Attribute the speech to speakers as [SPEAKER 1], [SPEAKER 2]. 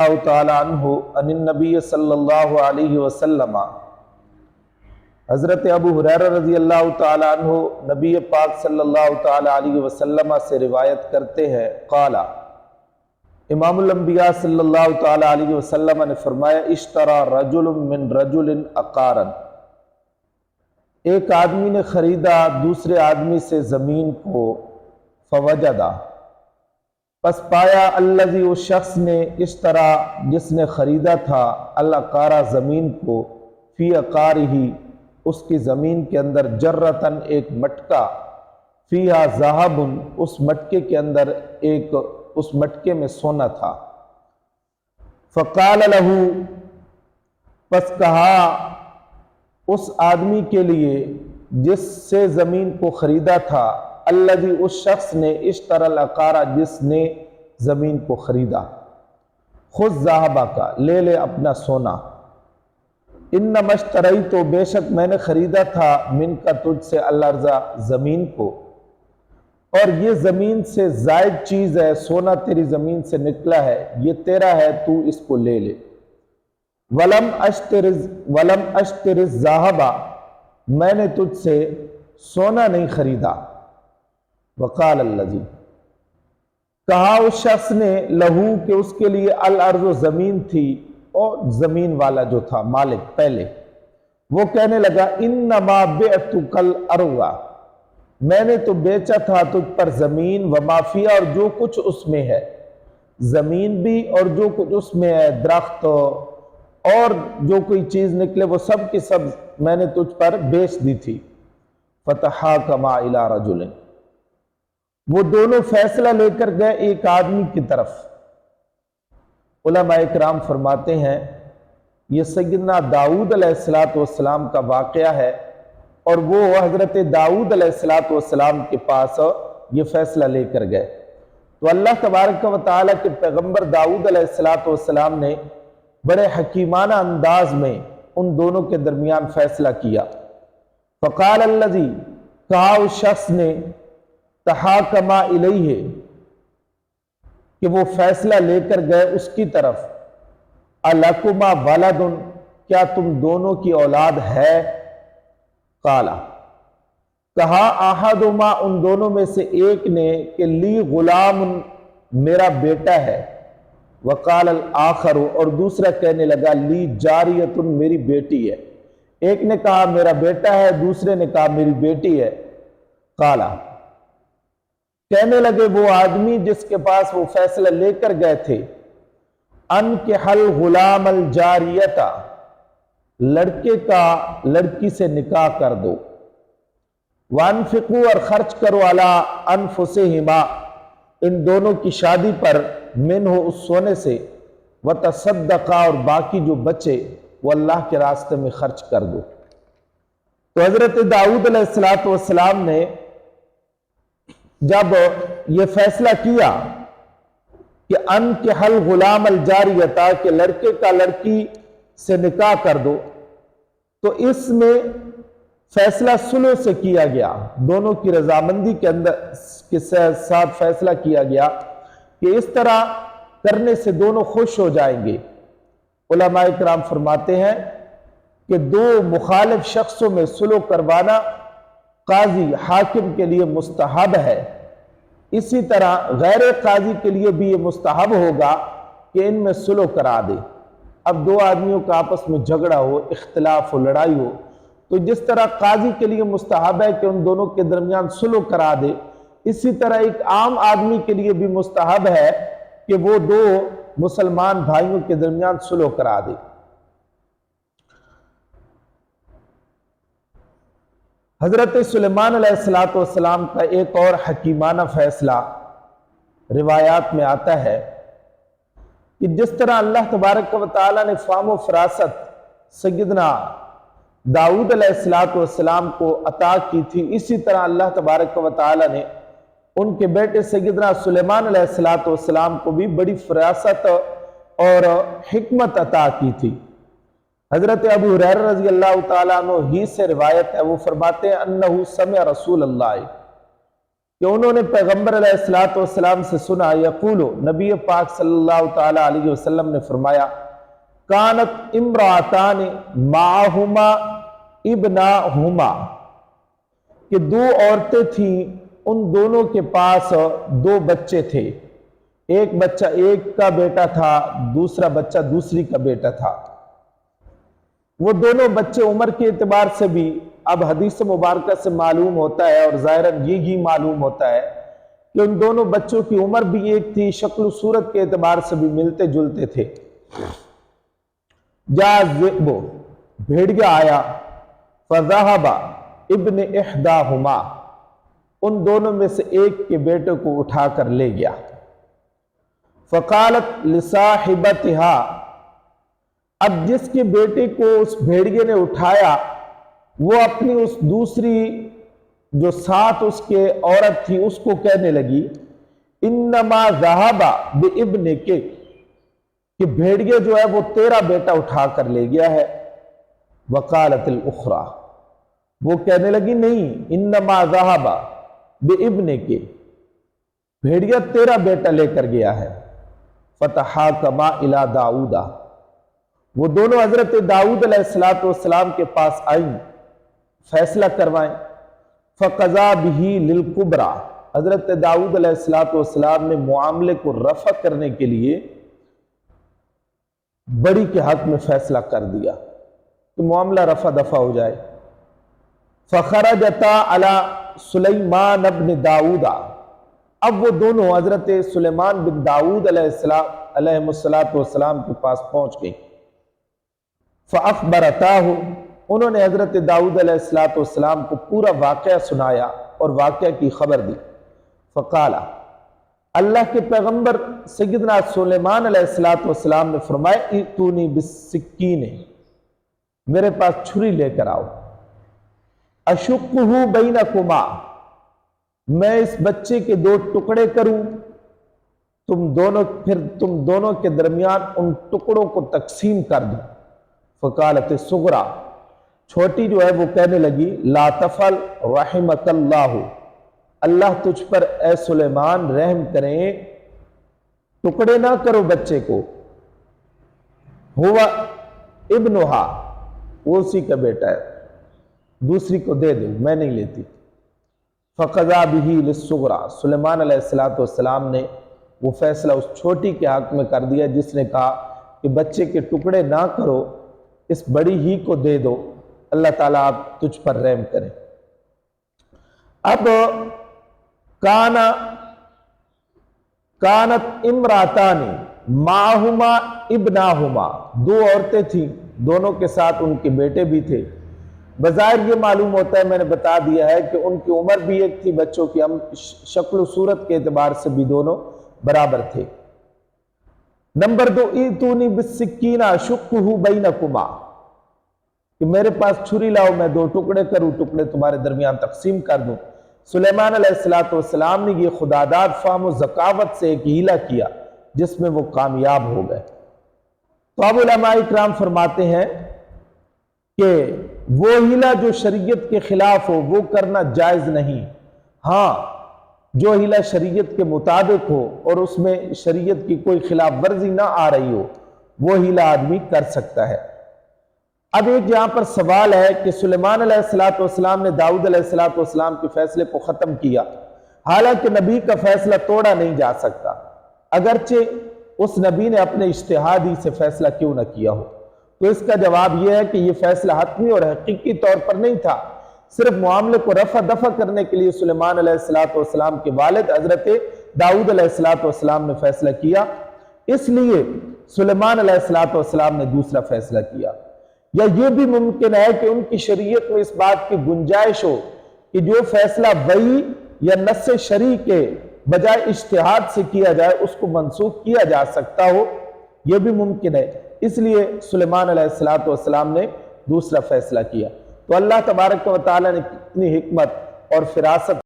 [SPEAKER 1] اللہ تعالی عنہ عن النبی صلی اللہ علیہ وسلم، حضرت ابو ہریرہ رضی اللہ تعالی عنہ نبی پاک صلی اللہ تعالی علیہ وسلم سے روایت کرتے ہیں، قال، امام الانبیاء صلی اللہ تعالی علیہ وسلم نے فرمایا، اشترى رجل من رجل عقارا، ایک آدمی نے خریدا دوسرے آدمی سے زمین کو، فوجدہ، پس پایا، الذی، اس شخص نے، اشترا، جس نے خریدا تھا، العقارہ، زمین کو، فی عقارہ، اس کی زمین کے اندر، جرتن، ایک مٹکا، فیہا ذہب، اس مٹکے کے اندر اس مٹکے میں سونا تھا، فقال لہ، پس کہا اس آدمی کے لیے جس سے زمین کو خریدا تھا، الذی، اس شخص نے، اشترى العقارہ، جس نے زمین کو خریدا، خذ ذہبک، لے لے اپنا سونا، انما اشتریت، بے شک میں نے خریدا تھا، منک، تجھ سے، الارض، زمین کو، اور یہ زمین سے زائد چیز ہے، سونا تیری زمین سے نکلا ہے، یہ تیرا ہے، تو اس کو لے لے، ولم اشتر الذہب، میں نے تجھ سے سونا نہیں خریدا، وقال الذی، کہا اس شخص نے، لہو، کہ اس کے لیے، الارض، زمین تھی، اور زمین والا جو تھا مالک پہلے، وہ کہنے لگا، انما بعتک الارض، میں نے تو بیچا تھا تجھ پر زمین، وما فیہا، اور جو کچھ اس میں ہے، زمین بھی اور جو کچھ اس میں ہے، درخت اور جو کوئی چیز نکلے، وہ سب کی سب میں نے تجھ پر بیچ دی تھی، فتحاکما الی رجل، وہ دونوں فیصلہ لے کر گئے ایک آدمی کی طرف۔ علماء اکرام فرماتے ہیں یہ سیدنا داؤد علیہ السلام کا واقعہ ہے، اور وہ حضرت داؤد علیہ السلام کے پاس یہ فیصلہ لے کر گئے، تو اللہ تبارک و تعالیٰ کے پیغمبر داؤد علیہ السلام نے بڑے حکیمانہ انداز میں ان دونوں کے درمیان فیصلہ کیا۔ فقال الذی، کہا اس شخص نے، تحاکما الیہ، کہ وہ فیصلہ لے کر گئے اس کی طرف، الکما ولد، کیا تم دونوں کی اولاد ہے؟ قالا، کہا، احدہما، ان دونوں میں سے ایک نے، کہ لی غلام، میرا بیٹا ہے، وقال الآخر، اور دوسرا کہنے لگا، لی جاریۃ، میری بیٹی ہے، ایک نے کہا میرا بیٹا ہے، دوسرے نے کہا میری بیٹی ہے۔ قالا، کہنے لگے وہ آدمی جس کے پاس وہ فیصلہ لے کر گئے تھے، انکح الغلام الجاریۃ، لڑکے کا لڑکی سے نکاح کر دو، وانفقوا، اور خرچ کرو، علی انفسہما، ان دونوں کی شادی پر، منہ، اس سونے سے، وتصدقا، اور باقی جو بچے وہ اللہ کے راستے میں خرچ کر دو۔ تو حضرت داؤد علیہ السلام نے جب یہ فیصلہ کیا کہ انکح الغلام الجاریۃ، کہ لڑکے کا لڑکی سے نکاح کر دو، تو اس میں فیصلہ صلح سے کیا گیا، دونوں کی رضامندی کے ساتھ فیصلہ کیا گیا کہ اس طرح کرنے سے دونوں خوش ہو جائیں گے۔ علماء اکرام فرماتے ہیں کہ دو مخالف شخصوں میں صلح کروانا قاضی، حاکم کے لیے مستحب ہے، اسی طرح غیر قاضی کے لیے بھی یہ مستحب ہوگا کہ ان میں صلح کرا دے۔ اب دو آدمیوں کا آپس میں جھگڑا ہو، اختلاف ہو، لڑائی ہو، تو جس طرح قاضی کے لیے مستحب ہے کہ ان دونوں کے درمیان صلح کرا دے، اسی طرح ایک عام آدمی کے لیے بھی مستحب ہے کہ وہ دو مسلمان بھائیوں کے درمیان صلح کرا دے۔ حضرت سلیمان علیہ السلام کا ایک اور حکیمانہ فیصلہ روایات میں آتا ہے کہ جس طرح اللہ تبارک و تعالیٰ نے فہم و فراست سیدنا داؤد علیہ السلام کو عطا کی تھی، اسی طرح اللہ تبارک و تعالیٰ نے ان کے بیٹے سیدنا سلیمان علیہ السلام کو بھی بڑی فراست اور حکمت عطا کی تھی۔ حضرت ابو ہریرہ رضی اللہ تعالیٰ عنہ ہی سے روایت ہے، وہ فرماتے ہیں انہ سمع رسول اللہ، کہ انہوں نے پیغمبر علیہ الصلوۃ والسلام سے سنا، یقولو، نبی پاک صلی اللہ تعالی علیہ وسلم نے فرمایا، کانت امراتان معہما ابناہما، کہ دو عورتیں تھیں، ان دونوں کے پاس دو بچے تھے، ایک بچہ ایک کا بیٹا تھا، دوسرا بچہ دوسری کا بیٹا تھا۔ وہ دونوں بچے عمر کے اعتبار سے بھی، اب حدیث مبارکہ سے معلوم ہوتا ہے اور ظاہراً یہی معلوم ہوتا ہے کہ ان دونوں بچوں کی عمر بھی ایک تھی، شکل و صورت کے اعتبار سے بھی ملتے جلتے تھے۔ جا الذئب، بھیڑیا آیا، فذهب ابن احداہما، ان دونوں میں سے ایک کے بیٹے کو اٹھا کر لے گیا۔ فقالت لصاحبتها، اب جس کے بیٹے کو اس بھیڑیے نے اٹھایا، وہ اپنی اس دوسری جو ساتھ اس کے عورت تھی اس کو کہنے لگی، انما ذهب بابنک، کہ بھیڑیے جو ہے وہ تیرا بیٹا اٹھا کر لے گیا ہے۔ وقالت الاخرى، وہ کہنے لگی نہیں، انما ذهب بابنک، بھیڑیا تیرا بیٹا لے کر گیا ہے۔ فتحاکما الی داؤد، وہ دونوں حضرت داؤد علیہ السلام کے پاس آئیں، فیصلہ کروائیں۔ فقضا بہ للکبریٰ، حضرت داؤد علیہ السلام نے معاملے کو رفع کرنے کے لیے بڑی کے حق میں فیصلہ کر دیا کہ معاملہ رفع دفع ہو جائے۔ فخرجتا علی سلیمان بن داؤد، اب وہ دونوں حضرت سلیمان بن داؤد علیہ السلام کے پاس پہنچ گئی۔ فاخبرتاہ، انہوں نے حضرت داؤد علیہ السلام کو پورا واقعہ سنایا اور واقعہ کی خبر دی۔ فقال، اللہ کے پیغمبر سیدنا سلیمان علیہ السلام نے فرمایا، ائتونی بالسکین، میرے پاس چھری لے کر آؤ، اشقہ بینکما، میں اس بچے کے دو ٹکڑے کروں، پھر تم دونوں کے درمیان ان ٹکڑوں کو تقسیم کر دوں۔ فقالت الصغریٰ، چھوٹی جو ہے وہ کہنے لگی، لا تفعل رحمک اللہ، اللہ تجھ پر اے سلیمان رحم کریں، ٹکڑے نہ کرو بچے کو، ہوا ابنہا، وہ اسی کا بیٹا ہے، دوسری کو دے دو، میں نہیں لیتی۔ فقضا بہ للصغریٰ، سلیمان علیہ السلام نے وہ فیصلہ اس چھوٹی کے حق میں کر دیا جس نے کہا کہ بچے کے ٹکڑے نہ کرو، اس بڑی ہی کو دے دو، اللہ تعالیٰ آپ تجھ پر رحم کریں۔ اب کانت امراتان معہما ابناہما، دو عورتیں تھیں، دونوں کے ساتھ ان کے بیٹے بھی تھے۔ بظاہر یہ معلوم ہوتا ہے، میں نے بتا دیا ہے کہ ان کی عمر بھی ایک تھی، بچوں کی شکل و صورت کے اعتبار سے بھی دونوں برابر تھے۔ نمبر 2، ایتونی بالسکین اشقہ بینکما، کہ میرے پاس چھری لاؤ، میں دو ٹکڑے کروں، ٹکڑے تمہارے درمیان تقسیم کر دوں۔ سلیمان علیہ السلام نے یہ خداداد فہم و ذکاوت سے ایک ہیلہ کیا جس میں وہ کامیاب ہو گئے۔ تو اب علماء اکرام فرماتے ہیں کہ وہ ہیلہ جو شریعت کے خلاف ہو وہ کرنا جائز نہیں، ہاں جو ہیلہ شریعت کے مطابق ہو اور اس میں شریعت کی کوئی خلاف ورزی نہ آ رہی ہو، وہ ہیلہ آدمی کر سکتا ہے۔ اب ایک یہاں پر سوال ہے کہ سلیمان علیہ السلام نے داؤد علیہ السلام کے فیصلے کو ختم کیا، حالانکہ نبی کا فیصلہ توڑا نہیں جا سکتا، اگرچہ اس نبی نے اپنے اجتہادی سے فیصلہ کیوں نہ کیا ہو۔ تو اس کا جواب یہ ہے کہ یہ فیصلہ حتمی اور حقیقی طور پر نہیں تھا، صرف معاملے کو رفع دفع کرنے کے لیے سلیمان علیہ السلام کے والد حضرت داؤد علیہ السلام نے فیصلہ کیا، اس لیے سلیمان علیہ السلام نے دوسرا فیصلہ کیا۔ یا یہ بھی ممکن ہے کہ ان کی شریعت میں اس بات کی گنجائش ہو کہ جو فیصلہ وحی یا نص شرعی کے بجائے اجتہاد سے کیا جائے اس کو منسوخ کیا جا سکتا ہو، یہ بھی ممکن ہے، اس لیے سلیمان علیہ السلام نے دوسرا فیصلہ کیا۔ تو اللہ تبارک و تعالیٰ نے کتنی حکمت اور فراست